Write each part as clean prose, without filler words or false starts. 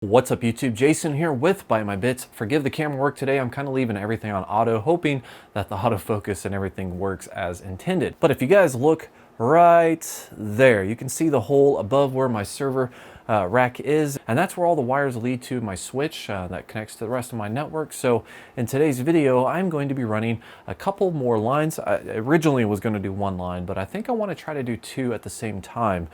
What's up YouTube, Jason here with Byte My Bits. Forgive the camera work today, I'm kind of leaving everything on auto, hoping that the autofocus and everything works as intended. But if you guys look right there, you can see the hole above where my server rack is, and that's where all the wires lead to my switch that connects to the rest of my network. So in today's video, I'm going to be running a couple more lines. I originally was going to do one line, but I think I want to try to do two at the same time,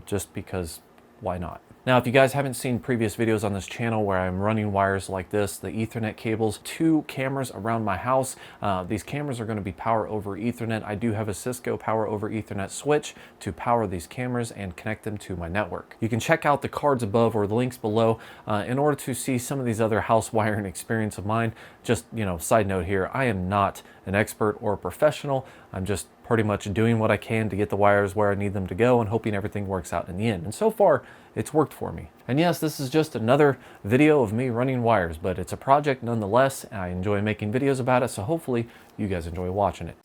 just because why not? Now, if you guys haven't seen previous videos on this channel where I'm running wires like this, the Ethernet cables, two cameras around my house. These cameras are going to be power over Ethernet. I do have a Cisco power over Ethernet switch to power these cameras and connect them to my network. You can check out the cards above or the links below in order to see some of these other house wiring experience of mine. Just, side note here, I am not an expert or a professional. I'm just pretty much doing what I can to get the wires where I need them to go and hoping everything works out in the end. And so far, it's worked for me. And yes, this is just another video of me running wires, but it's a project nonetheless. I enjoy making videos about it, so hopefully you guys enjoy watching it.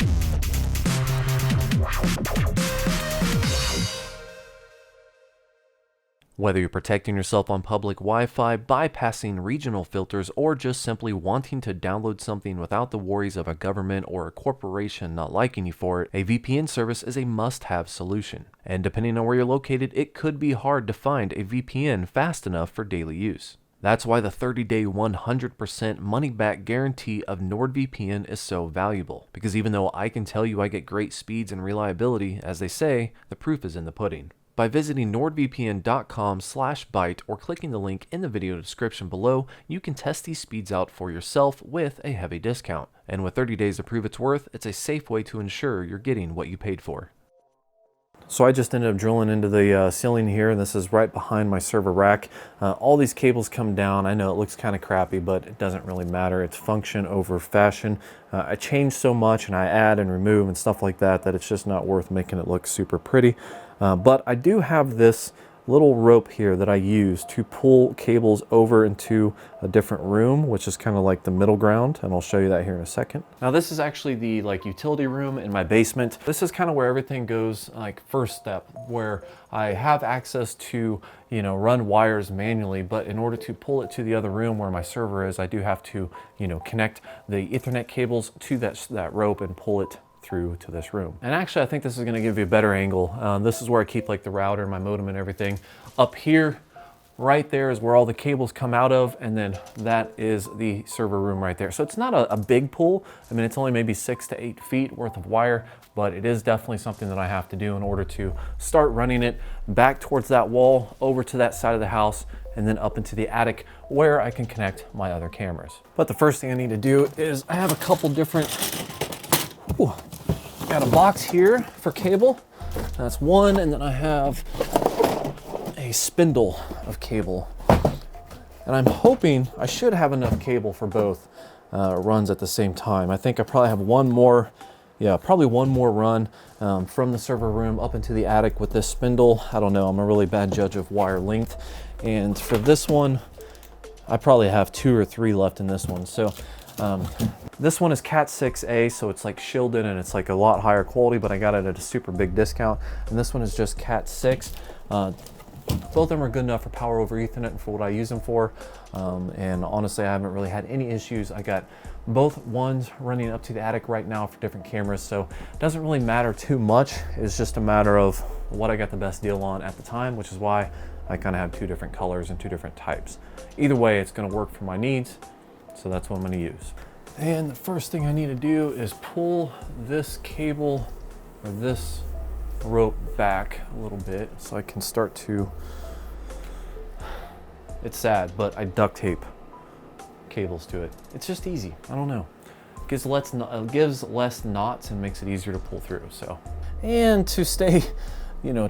Whether you're protecting yourself on public Wi-Fi, bypassing regional filters, or just simply wanting to download something without the worries of a government or a corporation not liking you for it, a VPN service is a must-have solution. And depending on where you're located, it could be hard to find a VPN fast enough for daily use. That's why the 30-day 100% money-back guarantee of NordVPN is so valuable. Because even though I can tell you I get great speeds and reliability, as they say, the proof is in the pudding. By visiting nordvpn.com/byte or clicking the link in the video description below, you can test these speeds out for yourself with a heavy discount. And with 30 days to prove its worth, it's a safe way to ensure you're getting what you paid for. So I just ended up drilling into the ceiling here, and this is right behind my server rack. All these cables come down. I know it looks kind of crappy, but it doesn't really matter. It's function over fashion. I change so much and I add and remove and stuff like that that it's just not worth making it look super pretty. But I do have this little rope here that I use to pull cables over into a different room, which is kind of like the middle ground, and I'll show you that here in a second. Now this is actually the utility room in my basement. This is kind of where everything goes, first step, where I have access to run wires manually, but in order to pull it to the other room where my server is, I do have to connect the Ethernet cables to that rope and pull it through to this room. And actually, I think this is going to give you a better angle. This is where I keep the router, my modem, and everything. Up here, right there is where all the cables come out of, and then that is the server room right there. So it's not a big pull. I mean, it's only maybe 6 to 8 feet worth of wire, but it is definitely something that I have to do in order to start running it back towards that wall, over to that side of the house, and then up into the attic where I can connect my other cameras. But the first thing I need to do is I have a couple different got a box here for cable. That's one, and then I have a spindle of cable. And I'm hoping I should have enough cable for both runs at the same time. I think I probably have one more run from the server room up into the attic with this spindle. I don't know, I'm a really bad judge of wire length. And for this one, I probably have 2 or 3 left in this one. So this one is Cat 6A, so it's shielded and it's a lot higher quality, but I got it at a super big discount. And this one is just Cat 6. Both of them are good enough for power over Ethernet and for what I use them for. And honestly, I haven't really had any issues. I got both ones running up to the attic right now for different cameras, so it doesn't really matter too much. It's just a matter of what I got the best deal on at the time, which is why I kind of have 2 different colors and 2 different types. Either way, it's going to work for my needs. So that's what I'm going to use. And the first thing I need to do is pull this cable or this rope back a little bit so I can start to, it's sad, but I duct tape cables to it. It's just easy. I don't know. It gives less knots and makes it easier to pull through. So, and to stay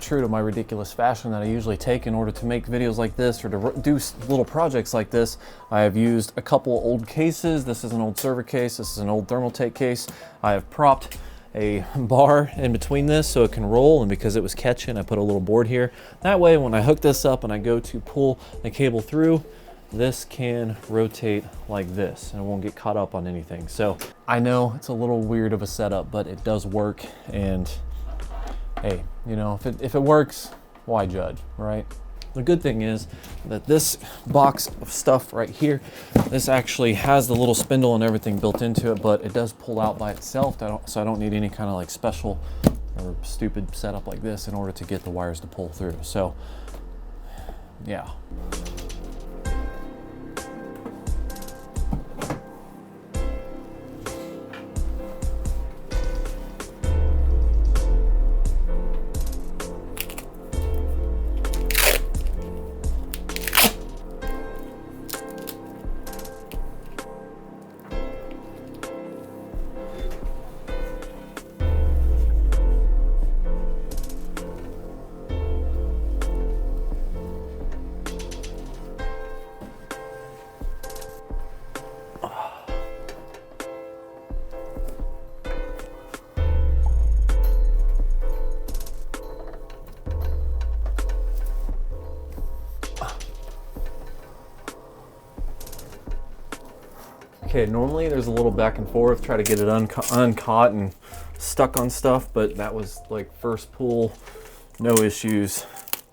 true to my ridiculous fashion that I usually take in order to make videos like this or to do little projects like this, I have used a couple old cases. This is an old server case. This is an old Thermaltake case. I have propped a bar in between this so it can roll, and because it was catching, I put a little board here. That way, when I hook this up and I go to pull the cable through, this can rotate like this and it won't get caught up on anything. So I know it's a little weird of a setup, but it does work. And hey, if it works, why judge, right? The good thing is that this box of stuff right here, this actually has the little spindle and everything built into it, but it does pull out by itself, so I don't need any kind of like special or stupid setup like this in order to get the wires to pull through. So yeah. Okay, normally there's a little back and forth, try to get it uncaught and stuck on stuff, but that was like first pull, no issues.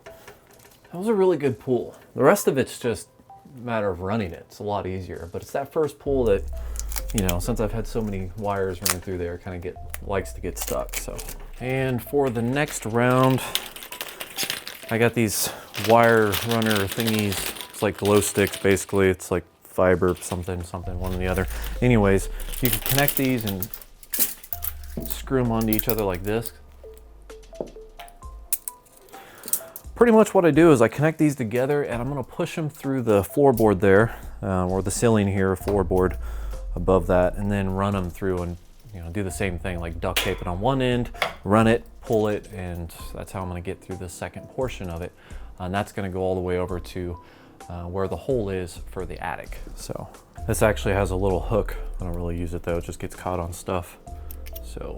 That was a really good pull. The rest of it's just a matter of running it. It's a lot easier, but it's that first pull that, you know, since I've had so many wires running through there, kind of likes to get stuck. So, and for the next round, I got these wire runner thingies. It's like glow sticks, basically. It's like fiber, something, one or the other. Anyways, you can connect these and screw them onto each other like this. Pretty much what I do is I connect these together and I'm gonna push them through the floorboard there, or the ceiling here, floorboard above that, and then run them through and, you know, do the same thing, like duct tape it on one end, run it, pull it, and that's how I'm gonna get through the second portion of it. And that's gonna go all the way over to where the hole is for the attic. So this actually has a little hook. I don't really use it though, it just gets caught on stuff. So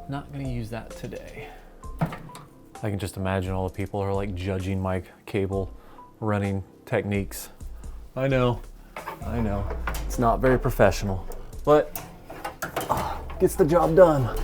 not gonna use that today. I can just imagine all the people are like judging my cable running techniques. I know, it's not very professional, but gets the job done.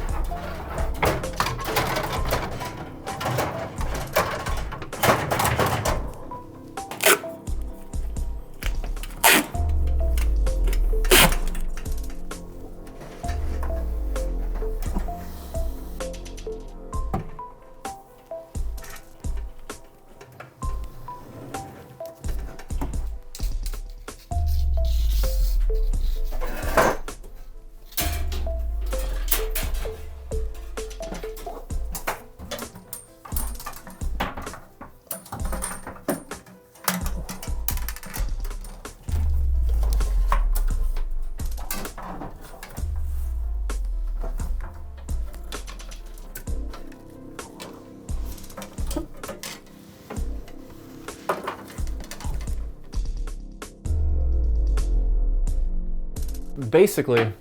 Basically,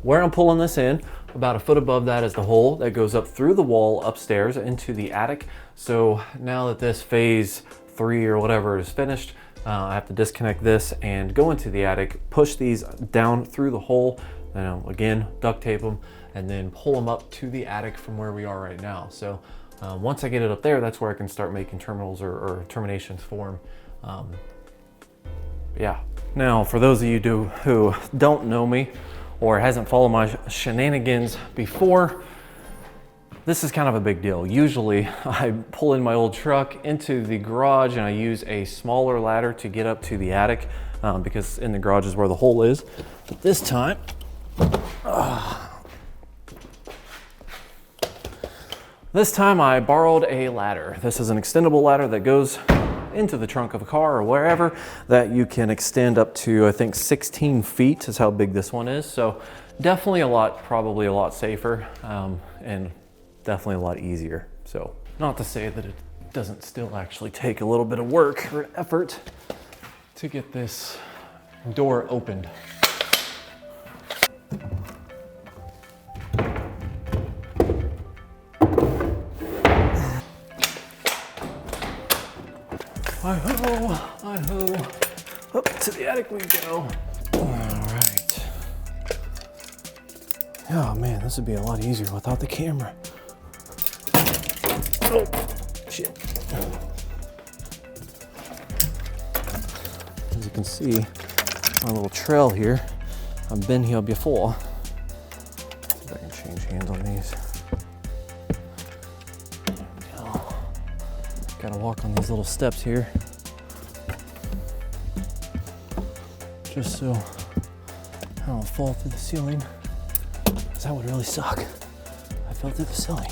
where I'm pulling this in, about a foot above that is the hole that goes up through the wall upstairs into the attic. So now that this phase 3 or whatever is finished, I have to disconnect this and go into the attic, push these down through the hole, again, duct tape them, and then pull them up to the attic from where we are right now. So once I get it up there, that's where I can start making terminals or terminations for them. Yeah. Now, for those of you who don't know me or hasn't followed my shenanigans before, this is kind of a big deal. Usually I pull in my old truck into the garage and I use a smaller ladder to get up to the attic because in the garage is where the hole is. But this time, I borrowed a ladder. This is an extendable ladder that goes into the trunk of a car or wherever that you can extend up to, I think 16 feet is how big this one is. So definitely probably a lot safer and definitely a lot easier. So not to say that it doesn't still actually take a little bit of work or effort to get this door opened. Hi-ho, up to the attic we go. All right. Oh man, this would be a lot easier without the camera. Oh, shit. as you can see, my little trail here, I've been here before. See if I can change hands on these. There we go. Gotta walk on these little steps here, just so I don't fall through the ceiling, because that would really suck. I fell through the ceiling.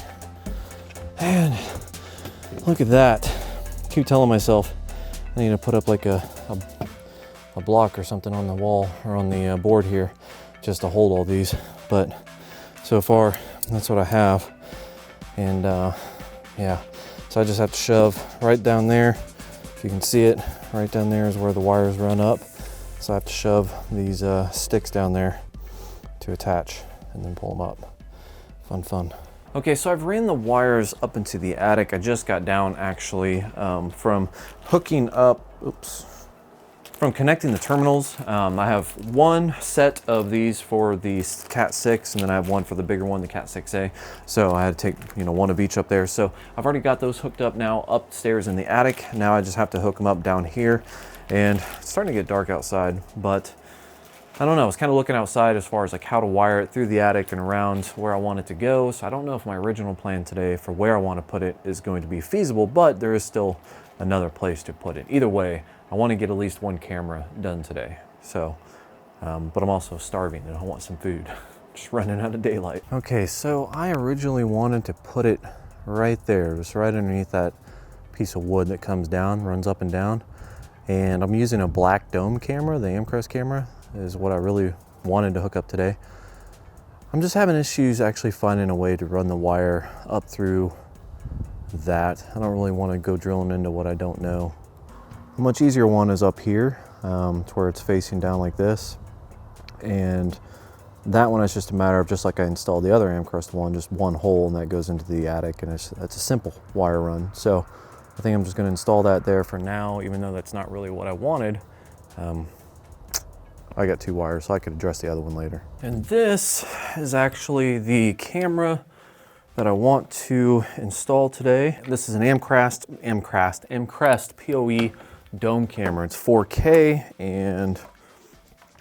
And look at that. I keep telling myself I need to put up like a block or something on the wall or on the board here just to hold all these. But so far, that's what I have. And yeah, so I just have to shove right down there. If you can see it, right down there is where the wires run up. So I have to shove these sticks down there to attach and then pull them up. Fun. Okay, so I've ran the wires up into the attic. I just got down actually from hooking up, from connecting the terminals. I have one set of these for the Cat 6, and then I have one for the bigger one, the Cat 6A. So I had to take, one of each up there. So I've already got those hooked up now upstairs in the attic. Now I just have to hook them up down here. And it's starting to get dark outside, but I don't know. I was kind of looking outside as far as like how to wire it through the attic and around where I want it to go. So I don't know if my original plan today for where I want to put it is going to be feasible, but there is still another place to put it. Either way, I want to get at least one camera done today. So, but I'm also starving and I want some food. Just running out of daylight. Okay, so I originally wanted to put it right there, just right underneath that piece of wood that comes down, runs up and down. And I'm using a black dome camera, the Amcrest camera is what I really wanted to hook up today. I'm just having issues actually finding a way to run the wire up through that. I don't really want to go drilling into what I don't know. A much easier one is up here to where it's facing down like this. And that one is just a matter of, just like I installed the other Amcrest one, just one hole and that goes into the attic, and it's a simple wire run. So I think I'm just going to install that there for now, even though that's not really what I wanted. I got two wires, so I could address the other one later. And this is actually the camera that I want to install today. This is an Amcrest PoE dome camera. It's 4K, and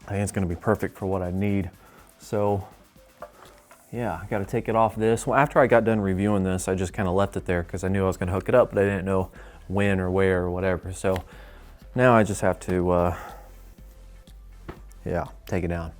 I think it's going to be perfect for what I need. So yeah, I got to take it off this. Well, after I got done reviewing this, I just kind of left it there because I knew I was going to hook it up, but I didn't know when or where or whatever. So now I just have to, yeah, take it down.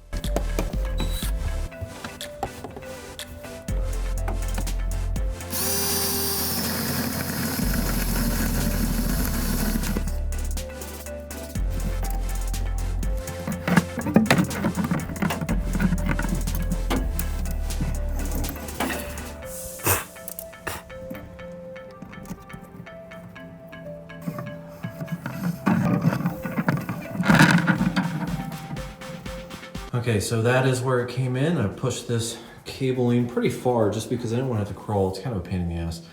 Okay, so that is where it came in. I pushed this cabling pretty far just because I didn't want to have to crawl. It's kind of a pain in the ass,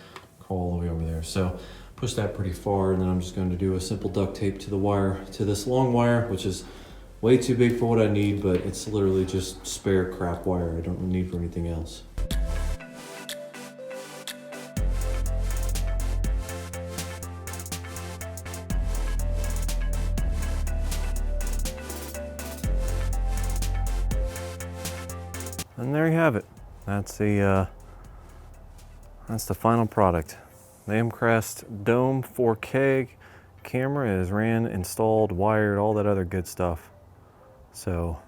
crawl all the way over there. So push that pretty far, and then I'm just going to do a simple duct tape to the wire, to this long wire, which is way too big for what I need, but it's literally just spare crap wire. I don't need for anything else. And there you have it. That's the final product. The Amcrest Dome 4K camera is ran, installed, wired, all that other good stuff. So,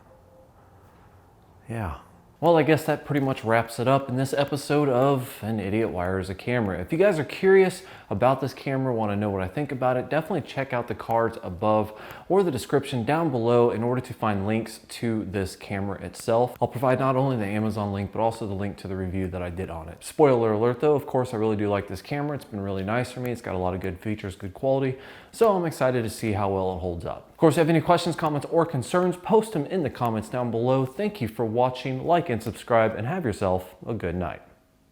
yeah. Well, I guess that pretty much wraps it up in this episode of An Idiot Wires a Camera. If you guys are curious about this camera, want to know what I think about it, definitely check out the cards above or the description down below in order to find links to this camera itself. I'll provide not only the Amazon link, but also the link to the review that I did on it. Spoiler alert though, of course, I really do like this camera. It's been really nice for me. It's got a lot of good features, good quality. So I'm excited to see how well it holds up. Of course, if you have any questions, comments, or concerns, post them in the comments down below. Thank you for watching, like and subscribe, and have yourself a good night.